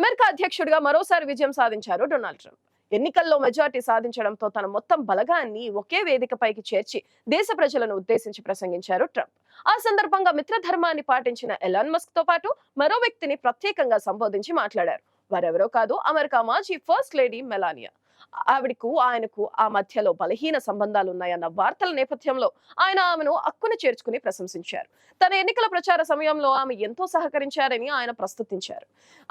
America అధ్యక్షుడిగా మరోసారి విజయం సాధించారు డొనాల్డ్ ట్రంప్. ఎన్నికల్లో మెజార్టీ సాధించడంతో తన మొత్తం బలగాన్ని ఒకే వేదికపైకి చేర్చి దేశ ప్రజలను ఉద్దేశించి ప్రసంగించారు ట్రంప్. ఆ సందర్భంగా మిత్రధర్మాన్ని పాటించిన ఎలాన్ మస్క్ తో పాటు మరో వ్యక్తిని ప్రత్యేకంగా సంబోధించి మాట్లాడారు. వారెవరో కాదు, అమెరికా మాజీ ఫస్ట్ లేడీ మెలానియా. ఆయనకు ఆ మధ్యలో బలహీన సంబంధాలున్నాయన్న వార్తల నేపథ్యంలో ఆయన ఆమెను అక్కున చేర్చుకుని ప్రశంసించారు. తన ఎన్నికల ప్రచార సమయంలో ఆమె ఎంతో సహకరించారని ఆయన ప్రస్తుతించారు.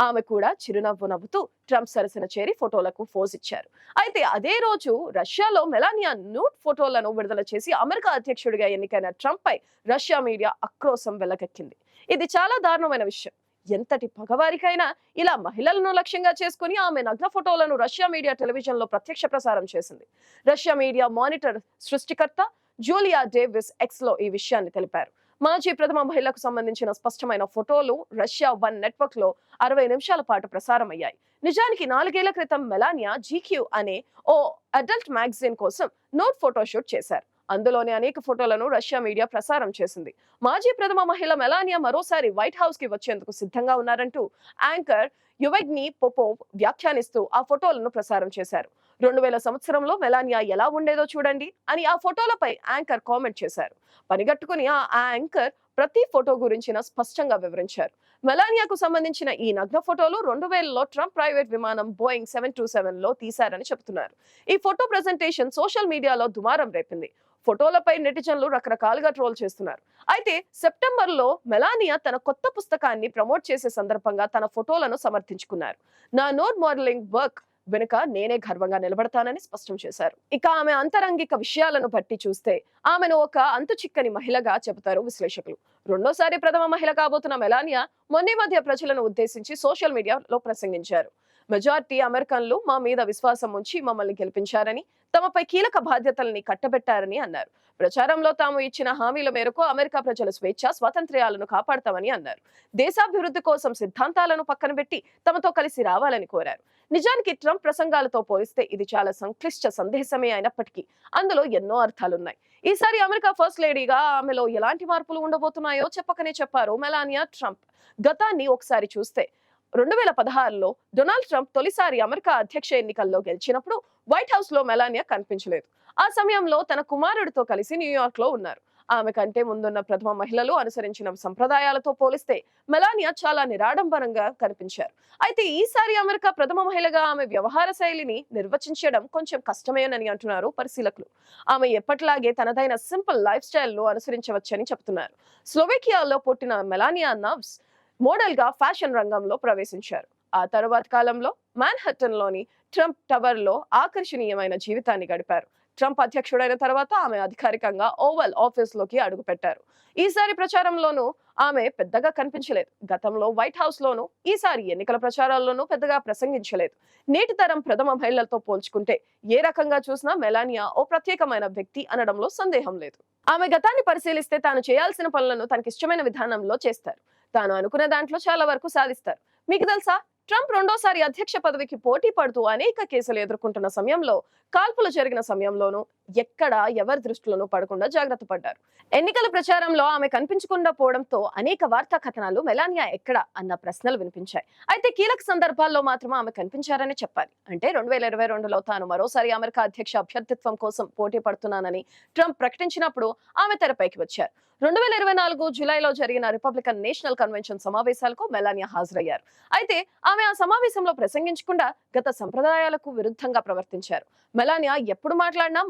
ఆమె కూడా చిరునవ్వు నవ్వుతూ ట్రంప్ సరసన చేరి ఫోటోలకు ఫోజ్ ఇచ్చారు. అయితే అదే రోజు రష్యాలో మెలానియా న్యూడ్ ఫోటోలను విడుదల చేసి అమెరికా అధ్యక్షుడిగా ఎన్నికైన ట్రంప్ పై రష్యా మీడియా ఆక్రోశం వెల్లకెక్కింది. ఇది చాలా దారుణమైన విషయం. ఎంతటి పగవారికైనా ఇలా మహిళలను లక్ష్యంగా చేసుకుని ఆమె నగ్న ఫోటోలను రష్యా మీడియా టెలివిజన్ లో ప్రత్యక్ష ప్రసారం చేసింది. రష్యా మీడియా మానిటర్ సృష్టికర్త జూలియా డేవిస్ ఎక్స్ లో ఈ విషయాన్ని తెలిపారు. మాజీ ప్రథమ మహిళకు సంబంధించిన స్పష్టమైన ఫోటోలు రష్యా వన్ నెట్వర్క్ లో 60 నిమిషాల పాటు ప్రసారమయ్యాయి. నిజానికి 4 ఏళ్ల క్రితం మెలానియా జీక్యూ అనే ఓ అడల్ట్ మ్యాగజైన్ కోసం నోట్ ఫోటోషూట్ చేశారు. అందులోని అనేక ఫోటోలను రష్యా మీడియా ప్రసారం చేసింది. మాజీ ప్రథమ మహిళ మెలానియా మరోసారి వైట్ హౌస్ కి వచ్చేందుకు సిద్ధంగా ఉన్నారంటూ యాంకర్ యువెగ్నీ పోపోవ్ వ్యాఖ్యానిస్తూ ఆ ఫోటోలను ప్రసారం చేశారు. 2000 సంవత్సరంలో మెలానియా ఎలా ఉండేదో చూడండి అని ఆ ఫోటోలపై యాంకర్ కామెంట్ చేశారు. పనిగట్టుకుని ఆ యాంకర్ ప్రతి ఫోటో గురించిన స్పష్టంగా వివరించారు. మెలానియాకు సంబంధించిన ఈ నగ్న ఫోటోలు 2000లో ట్రంప్ ప్రైవేట్ విమానం బోయింగ్ 727 లో తీశారని చెబుతున్నారు. ఈ ఫోటో ప్రెజెంటేషన్ సోషల్ మీడియాలో దుమారం రేపింది. ఫోటోలపై నెటిజన్లు రకరకాలుగా ట్రోల్ చేస్తున్నారు. అయితే సెప్టెంబర్ లో మెలానియా తన కొత్త పుస్తకాన్ని ప్రమోట్ చేసే సందర్భంగా తన ఫోటోలను సమర్థించుకున్నారు. నా నోట్ మోడలింగ్ వర్క్ వెనుక నేనే గర్వంగా నిలబడతానని స్పష్టం చేశారు. ఇక ఆమె అంతరంగిక విషయాలను బట్టి చూస్తే ఆమెను ఒక అంతు చిక్కని మహిళగా చెబుతారు విశ్లేషకులు. రెండోసారి ప్రథమ మహిళ కాబోతున్న మెలానియా మొన్న మధ్య ప్రజలను ఉద్దేశించి సోషల్ మీడియాలో ప్రసంగించారు. మెజార్టీ అమెరికన్లు మా మీద విశ్వాసం ఉంచి మమ్మల్ని గెలిపించారని, తమపై కీలక బాధ్యతల్ని కట్టబెట్టారని అన్నారు. ప్రచారంలో తాము ఇచ్చిన హామీల మేరకు అమెరికా ప్రజల స్వేచ్ఛ స్వాతంత్ర్యాలను కాపాడతామని అన్నారు. దేశాభివృద్ధి కోసం సిద్ధాంతాలను పక్కన పెట్టి తమతో కలిసి రావాలని కోరారు. నిజానికి ట్రంప్ ప్రసంగాలతో పోలిస్తే ఇది చాలా సంక్లిష్ట సందేశమే అయినప్పటికీ అందులో ఎన్నో అర్థాలున్నాయి. ఈసారి అమెరికా ఫస్ట్ లేడీగా ఆమెలో ఎలాంటి మార్పులు ఉండబోతున్నాయో చెప్పకనే చెప్పారు మెలానియా ట్రంప్. గతాన్ని ఒకసారి చూస్తే 2016లో డొనాల్డ్ ట్రంప్ తొలిసారి అమెరికా అధ్యక్ష ఎన్నికల్లో గెలిచినప్పుడు వైట్ హౌస్ లో మెలానియా కనిపించలేదు. ఆ సమయంలో తన కుమారుడితో కలిసి న్యూయార్క్ లో ఉన్నారు. ఆమె కంటే ముందున్న ప్రథమ మహిళలు అనుసరించిన సంప్రదాయాలతో పోలిస్తే మెలానియా చాలా నిరాడంబరంగా కనిపించారు. అయితే ఈసారి అమెరికా ప్రథమ మహిళగా ఆమె వ్యవహార శైలిని నిర్వచించడం కొంచెం కష్టమేనని అంటున్నారు పరిశీలకులు. ఆమె ఎప్పటిలాగే తనదైన సింపుల్ లైఫ్ స్టైల్ ను అనుసరించవచ్చని చెబుతున్నారు. స్లోవేకియాలో పుట్టిన మెలానియా నవ్స్ మోడల్ గా ఫ్యాషన్ రంగంలో ప్రవేశించారు. ఆ తరువాత కాలంలో మాన్హట్టన్ లోని ట్రంప్ టవర్ లో ఆకర్షణీయమైన జీవితాన్ని గడిపారు. ట్రంప్ అధ్యక్షుడైన తర్వాత ఆమె అధికారికంగా ఓవల్ ఆఫీస్ లోకి అడుగు పెట్టారు. ఈసారి ప్రచారంలోనూ ఆమె పెద్దగా కనిపించలేదు. గతంలో వైట్ హౌస్ లోనూ ఈసారి ఎన్నికల ప్రచారాల్లోనూ పెద్దగా ప్రసంగించలేదు. నేటి తరం ప్రథమ మహిళలతో పోల్చుకుంటే ఏ రకంగా చూసినా మెలానియా ఓ ప్రత్యేకమైన వ్యక్తి అనడంలో సందేహం లేదు. ఆమె గతాన్ని పరిశీలిస్తే తాను చేయాల్సిన పనులను తనకిష్టమైన విధానంలో చేస్తారు. తాను అనుకున్న దాంట్లో చాలా వరకు సాధిస్తారు. మీకు తెలుసా, ట్రంప్ రెండోసారి అధ్యక్ష పదవికి పోటీ పడుతూ అనేక కేసులు ఎదుర్కొంటున్న సమయంలో, కాల్పులు జరిగిన సమయంలోనూ ఎక్కడ ఎవరి దృష్టిలోనూ పడకుండా జాగ్రత్త పడ్డారు. ఎన్నికల ప్రచారంలో ఆమె కనిపించకుండా పోవడంతో అనేక వార్తా కథనాలు మెలానియా ఎక్కడ అన్న ప్రశ్నలు వినిపించాయి. అయితే కీలక సందర్భాల్లో మాత్రం ఆమె కనిపించారని చెప్పాలి. అంటే 2022లో తాను మరోసారి అమెరికా అధ్యక్ష అభ్యర్థిత్వం కోసం పోటీ పడుతున్నానని ట్రంప్ ప్రకటించినప్పుడు ఆమె తెరపైకి వచ్చారు. 2024 జూలైలో జరిగిన రిపబ్లికన్ నేషనల్ కన్వెన్షన్ సమావేశాలకు మెలానియా హాజరయ్యారు. అయితే ఆమె ఆ సమావేశంలో ప్రసంగించకుండా గత సంప్రదాయాలకు విరుద్ధంగా ప్రవర్తించారు. మెలానియా ఎప్పుడు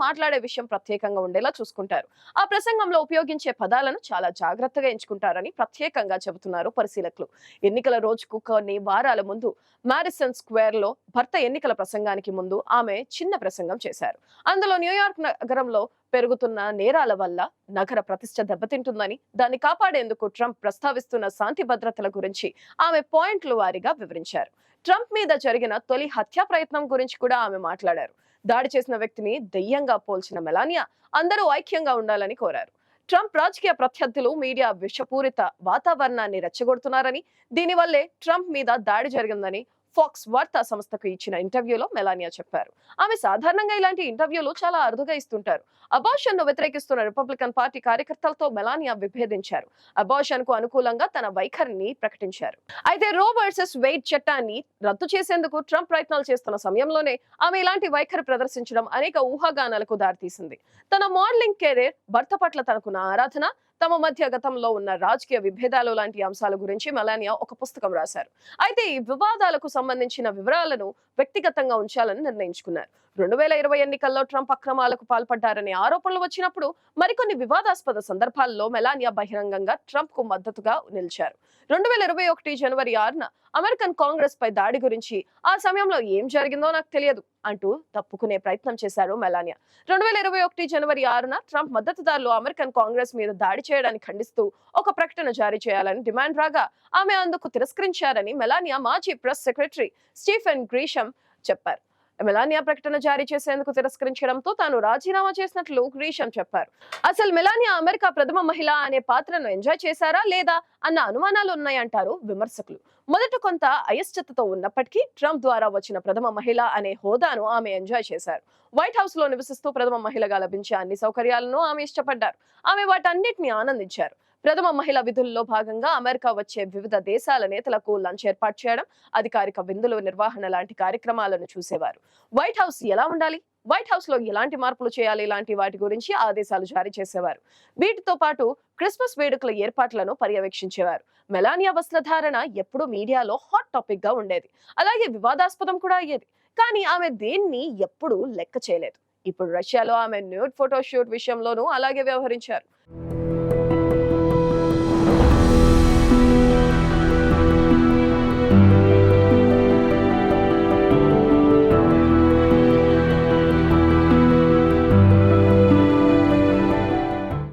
మాట్లాడే విషయం ప్రత్యేకంగా ఉండేలా చూసుకుంటారు. ఆ ప్రసంగంలో ఉపయోగించే పదాలను చాలా జాగ్రత్తగా ఎంచుకుంటారని ప్రత్యేకంగా చెబుతున్నారు పరిశీలకులు. ఎన్నికల రోజుకు కొన్ని వారాల ముందు మారిసన్ స్క్వేర్ లో భర్త ఎన్నికల ప్రసంగానికి ముందు ఆమె చిన్న ప్రసంగం చేశారు. అందులో న్యూయార్క్ నగరంలో పెరుగుతున్న నేరాల వల్ల నగర ప్రతిష్ట దెబ్బతింటుందని, దాన్ని కాపాడేందుకు ట్రంప్ ప్రస్తావిస్తున్న శాంతి భద్రతల గురించి ఆమె పాయింట్లు వారీగా వివరించారు. ట్రంప్ మీద జరిగిన తొలి హత్యా ప్రయత్నం గురించి కూడా ఆమె మాట్లాడారు. దాడి చేసిన వ్యక్తిని దెయ్యంగా పోల్చిన మెలానియా అందరూ ఐక్యంగా ఉండాలని కోరారు. ట్రంప్ రాజకీయ ప్రత్యర్థులు మీడియా విషపూరిత వాతావరణాన్ని రెచ్చగొడుతున్నారని, దీనివల్లే ట్రంప్ మీద దాడి జరిగిందని ఫాక్స్ వార్తా సంస్థకు ఇచ్చిన ఇంటర్వ్యూలో మెలానియా చెప్పారు. ఆమె సాధారణంగా ఇలాంటి ఇంటర్వ్యూలు చాలా అరుదుగా ఇస్తుంటారు. అబార్షన్ ను వ్యతిరేకిస్తున్న రిపబ్లికన్ పార్టీ కార్యకర్తలతో మెలానియా విభేదించారు. అబార్షన్ కు అనుకూలంగా తన వైఖరిని ప్రకటించారు. అయితే రో వర్సెస్ వెయిడ్ చట్టాన్ని రద్దు చేసేందుకు ట్రంప్ ప్రయత్నాలు చేస్తున్న సమయంలోనే ఆమె ఇలాంటి వైఖరి ప్రదర్శించడం అనేక ఊహాగానాలకు దారితీసింది. తన మోడలింగ్ కెరీర్, భర్త పట్ల తనకున్న ఆరాధన, తమ మధ్య గతంలో ఉన్న రాజకీయ విభేదాలు లాంటి అంశాల గురించి మెలానియా ఒక పుస్తకం రాశారు. అయితే ఈ వివాదాలకు సంబంధించిన వివరాలను వ్యక్తిగతంగా ఉంచాలని నిర్ణయించుకున్నారు. 2020 ఎన్నికల్లో ట్రంప్ అక్రమాలకు పాల్పడ్డారనే ఆరోపణలు వచ్చినప్పుడు మరికొన్ని వివాదాస్పద సందర్భాల్లో మెలానియా బహిరంగంగా ట్రంప్ కు మద్దతుగా నిలిచారు. 2021 జనవరి 6న అమెరికన్ కాంగ్రెస్ పై దాడి గురించి ఆ సమయంలో ఏం జరిగిందో నాకు తెలియదు అంటూ తప్పుకునే ప్రయత్నం చేశారు మెలానియా. 2021 జనవరి 6న ట్రంప్ మద్దతుదారులు అమెరికన్ కాంగ్రెస్ మీద దాడి చేయడాన్ని ఖండిస్తూ ఒక ప్రకటన జారీ చేయాలని డిమాండ్ రాగా ఆమె అందుకు తిరస్కరించారని మెలానియా మాజీ ప్రెస్ సెక్రటరీ స్టీఫెన్ గ్రీషం చెప్పారు. మెలానియా ప్రకటన జారీ చేసేందుకు తిరస్కరించడంతో తాను రాజీనామా చేసినట్లు గ్రీషం చెప్పారు. అసలు మెలానియా అమెరికా ప్రథమ మహిళ అనే పాత్రను ఎంజాయ్ చేశారా లేదా అన్న అనుమానాలు ఉన్నాయంటారు విమర్శకులు. మొదట కొంత అయిష్టతతో ఉన్నప్పటికీ ట్రంప్ ద్వారా వచ్చిన ప్రథమ మహిళ అనే హోదాను ఆమె ఎంజాయ్ చేశారు. వైట్ హౌస్ లో నివసిస్తూ ప్రథమ మహిళగా లభించే అన్ని సౌకర్యాలను ఆమె ఇష్టపడ్డారు. ఆమె వాటన్నిటిని ఆనందించారు. ప్రథమ మహిళా విధుల్లో భాగంగా అమెరికా వచ్చే వివిధ దేశాల నేతలకు లంచ్ ఏర్పాటు చేయడం, అధికారిక విందుల నిర్వహణ లాంటి కార్యక్రమాలను చూసేవారు. వైట్ హౌస్ ఎలా ఉండాలి, వైట్ హౌస్ లో ఎలాంటి మార్పులు చేయాలి ఇలాంటి వాటి గురించి ఆదేశాలు జారీ చేసేవారు. వీటితో పాటు క్రిస్మస్ వేడుకల ఏర్పాట్లను పర్యవేక్షించేవారు. మెలానియా వస్త్రధారణ ఎప్పుడూ మీడియాలో హాట్ టాపిక్ గా ఉండేది, అలాగే వివాదాస్పదం కూడా అయ్యేది. కానీ ఆమె దేన్ని ఎప్పుడూ లెక్క చేయలేదు. ఇప్పుడు రష్యాలో ఆమె న్యూడ్ ఫోటోషూట్ విషయంలోనూ అలాగే వ్యవహరించారు.